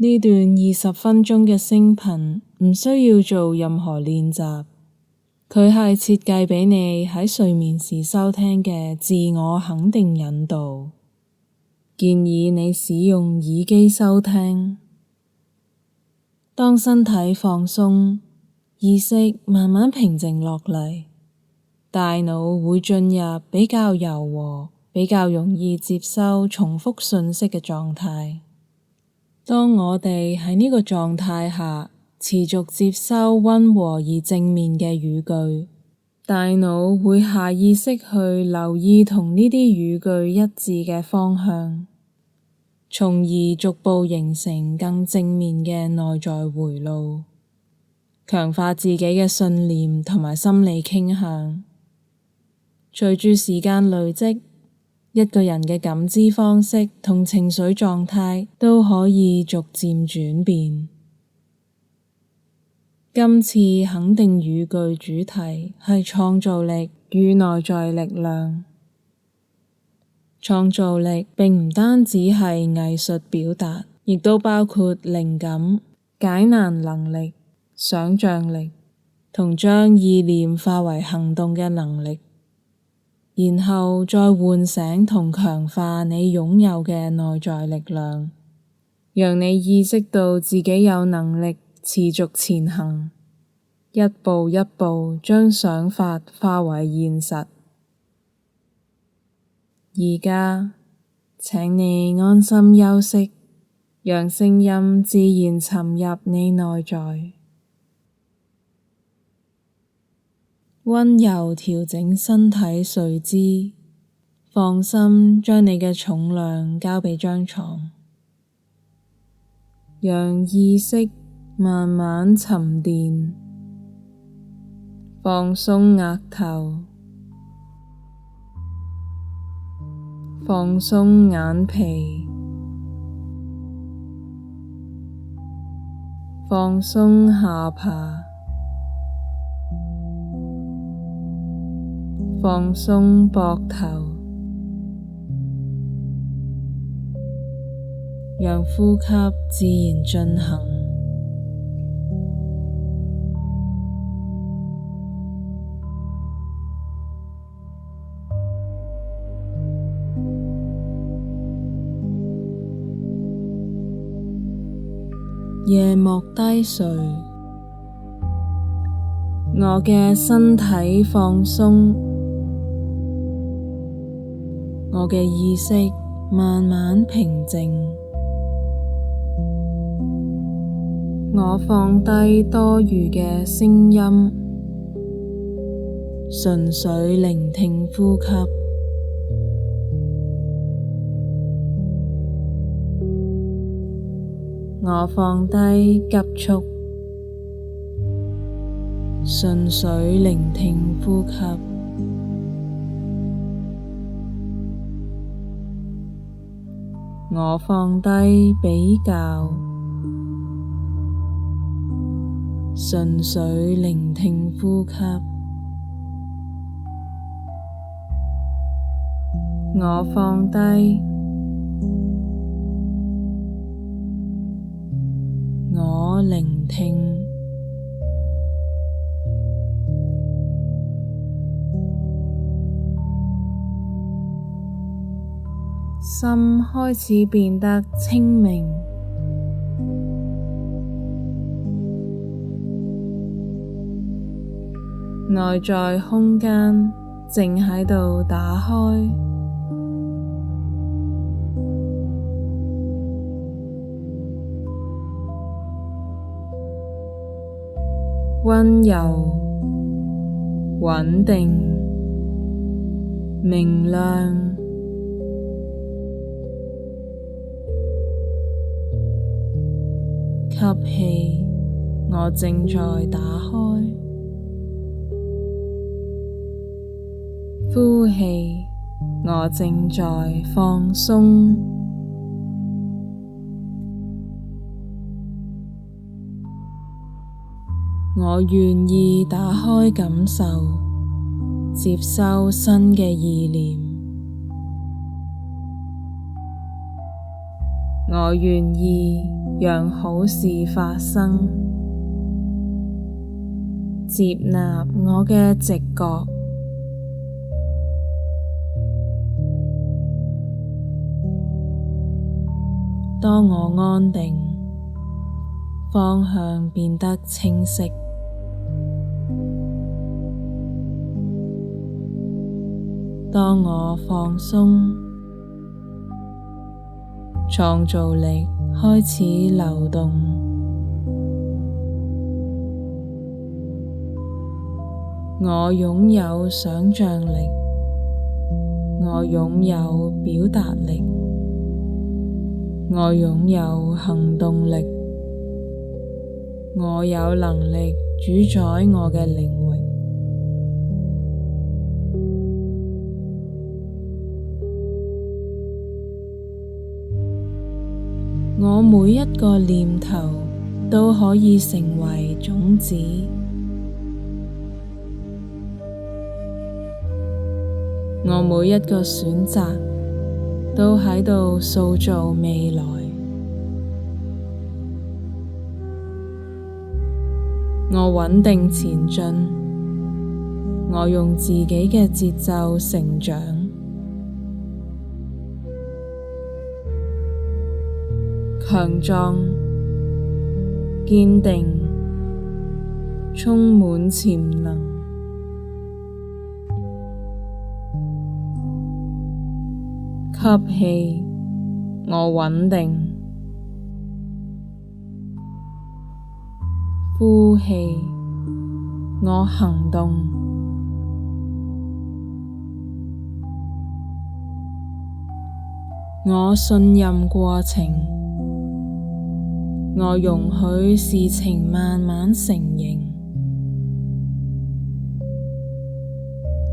呢段20分鐘嘅聲頻唔需要做任何練習，佢係設計畀你喺睡眠時收聽嘅自我肯定引導，建議你使用耳機收聽。當身體放鬆，意識慢慢平靜落嚟，大腦會進入比較柔和、比較容易接收重複訊息嘅狀態。當我哋喺呢個狀態下持續接收溫和而正面嘅語句，大腦會下意識去留意同呢啲語句一致嘅方向，從而逐步形成更正面嘅內在迴路，強化自己嘅信念同埋心理傾向。隨住時間累積，一個人嘅感知方式同情緒狀態都可以逐漸轉變。今次肯定語句主題係創造力與內在力量。創造力並唔單止係藝術表達，亦都包括靈感、解難能力、想象力同將意念化為行動嘅能力，然後再喚醒同強化你擁有嘅內在力量，讓你意識到自己有能力持續前行，一步一步將想法化為現實。而家，請你安心休息，讓聲音自然沉入你內在。溫柔調整身體睡姿，放心將你嘅重量交畀張床，讓意識慢慢沉澱，放鬆額頭，放鬆眼皮，放鬆下巴，放鬆膊頭，讓呼吸自然進行。夜幕低垂，我嘅身體放鬆，我嘅意識慢慢平靜，我放低多餘嘅聲音，純粹聆聽呼吸。我放低急速，純粹聆聽呼吸。我放低比較，純粹聆聽呼吸。我放低，我聆聽。心開始變得清明，內在空間正喺度打開，溫柔、穩定、明亮。吸氣，我正在打開；呼氣，我正在放鬆。我願意打開感受，接收新嘅意念。我願意讓好事發生，接納我嘅直覺。當我安定，方向變得清晰。當我放鬆，創造力開始流動。我擁有想象力，我擁有表達力，我擁有行動力，我有能力主宰我嘅領域。我每一個念頭都可以成為種子，我每一個選擇都喺度塑造未來。我穩定前進，我用自己嘅節奏成長。強壯、堅定、充滿潛能。吸氣，我穩定；呼氣，我行動。我信任過程。我容許事情慢慢成形，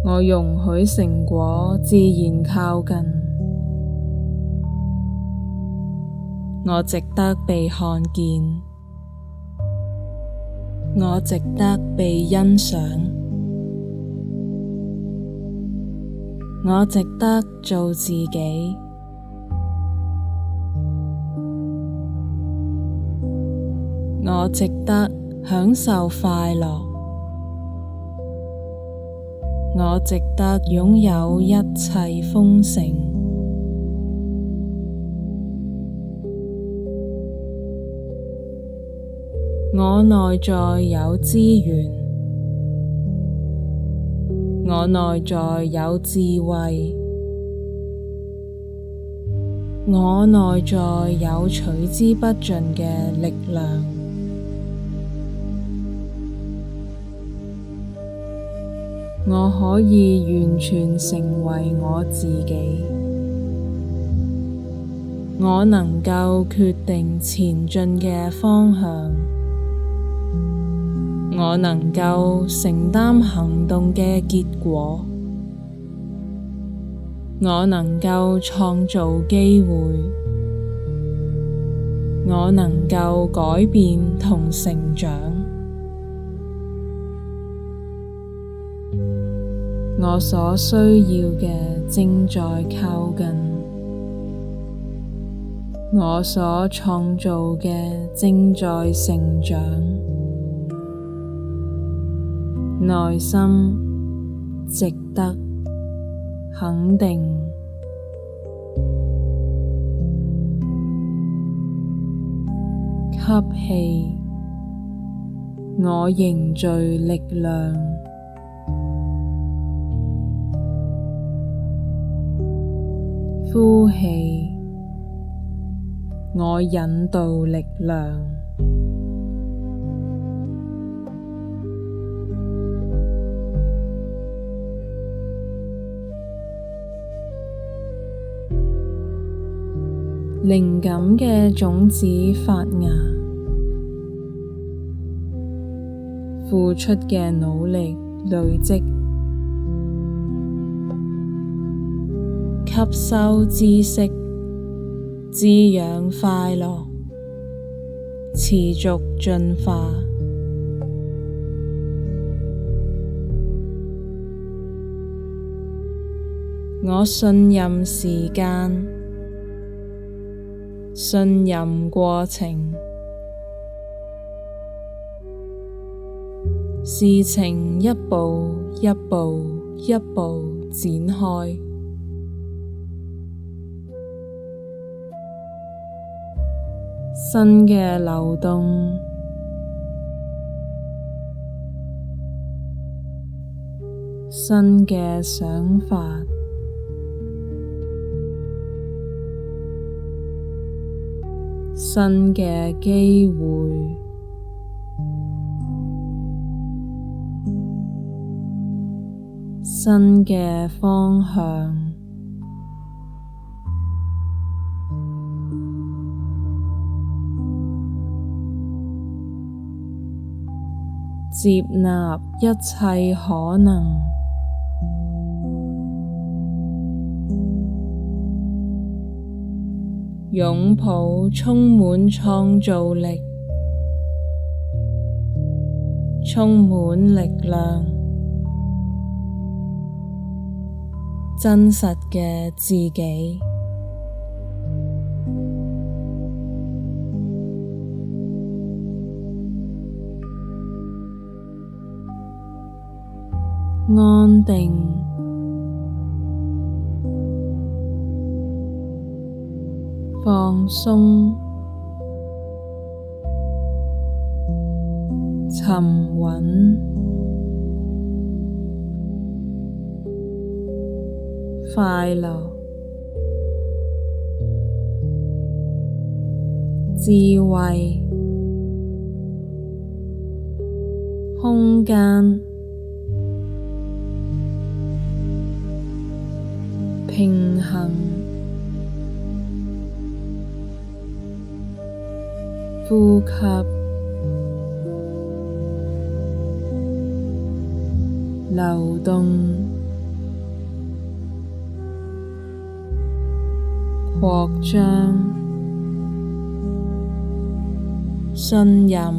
我容許成果自然靠近，我值得被看見，我值得被欣賞，我值得做自己。我值得享受快樂，我值得擁有一切豐盛。我內在有資源，我內在有智慧，我內在有取之不盡嘅力量。我可以完全成為我自己，我能夠決定前進嘅方向，我能夠承擔行動嘅結果，我能夠創造機會，我能夠改變同成長。我所需要嘅正在靠近，我所創造嘅正在成長。內心值得肯定。吸氣，我凝聚力量。呼氣，我引導力量。靈感嘅種子發芽，付出嘅努力累積。吸收知識，滋養快樂，持續進化。我信任時間，信任過程，事情一步一步一步展開，新嘅流動，新嘅想法，新嘅機會，新嘅方向，接納一切可能，擁抱充滿創造力、充滿力量、真實嘅自己。安定，放鬆，沉穩，快樂，智慧，空間，平衡，呼吸，流動，擴張，信任，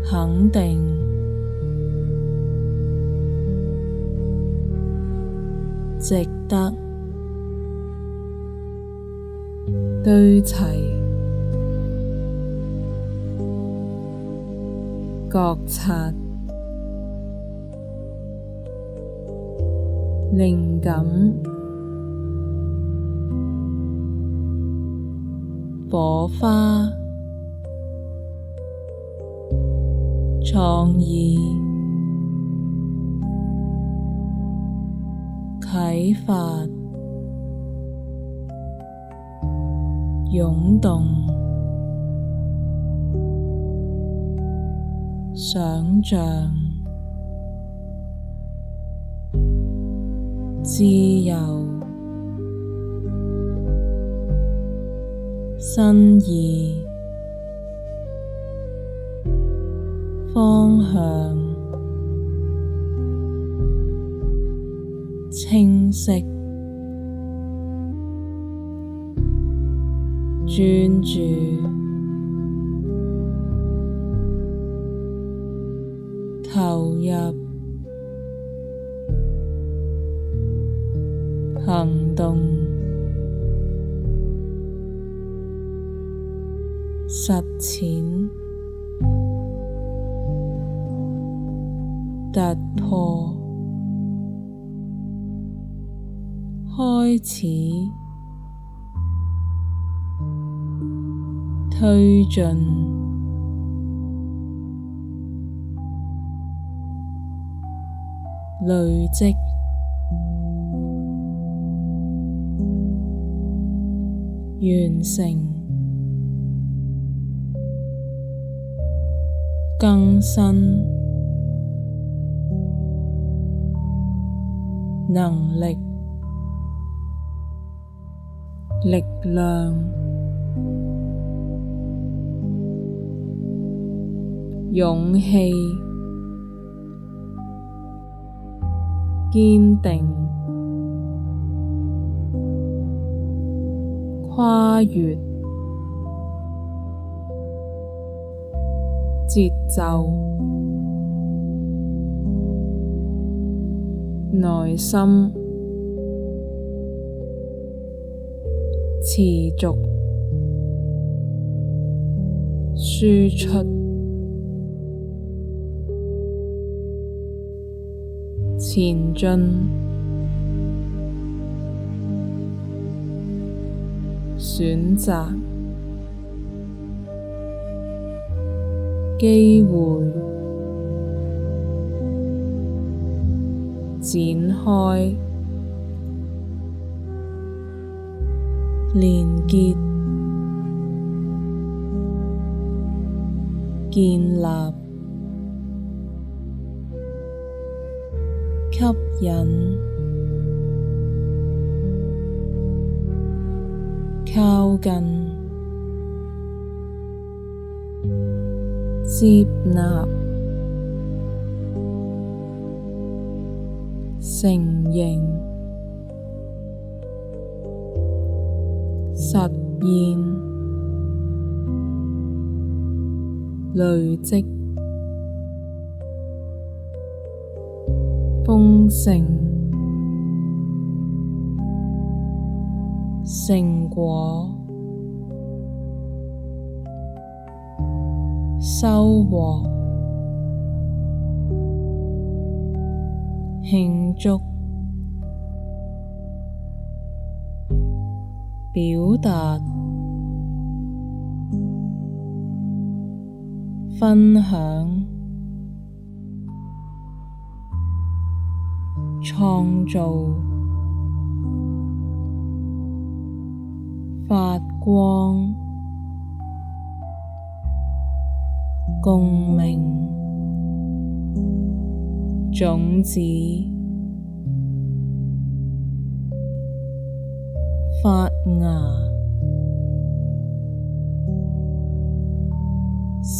肯定，值得，對齊，覺察，靈感，火花，創意，啟發，湧動，想像，自由，新意，方向，清晰，專注，投入，行動，實踐，突破，開始，推進，累積，完成，更新，能力，力量，勇氣，堅定，跨越，節奏，耐心，持續輸出，前進，選擇，機會，展開，連結，建立，吸引，靠近，接納，承認，實現，累積，豐盛，成果，收穫，慶祝，表達，分享，創造，發光，共鳴，種子，發芽，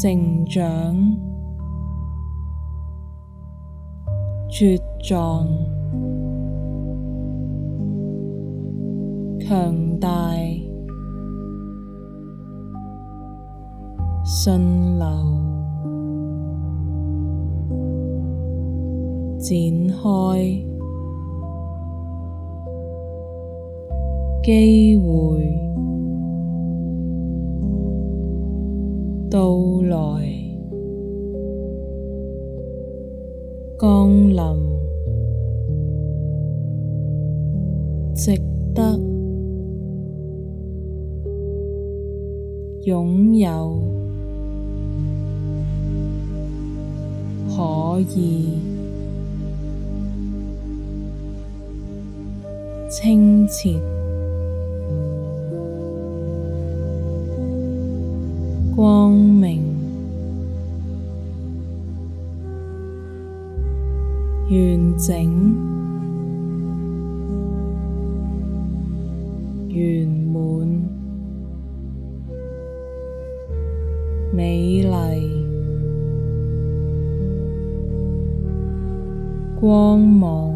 成長，茁壯，強大，順流，展開，機會，到來，降臨，值得，擁有，可以，清澈，光明，完整，圓滿，美麗，光芒，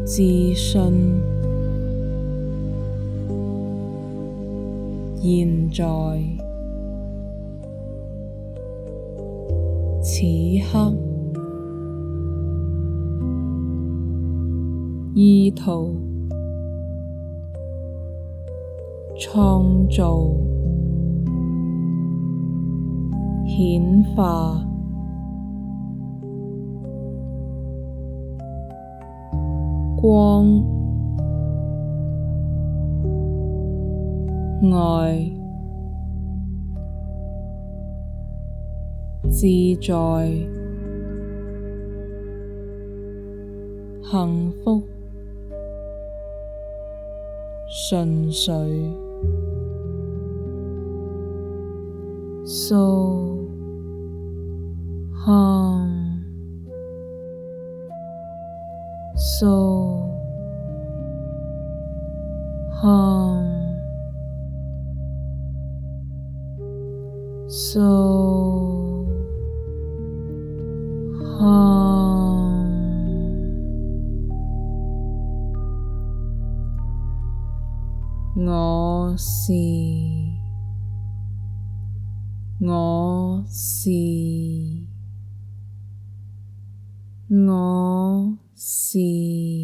自信，現在，此刻，意圖，創造，顯化，光，愛，自在，幸福，純粹，So calm, so calm, so calm. 我是，我是，我是。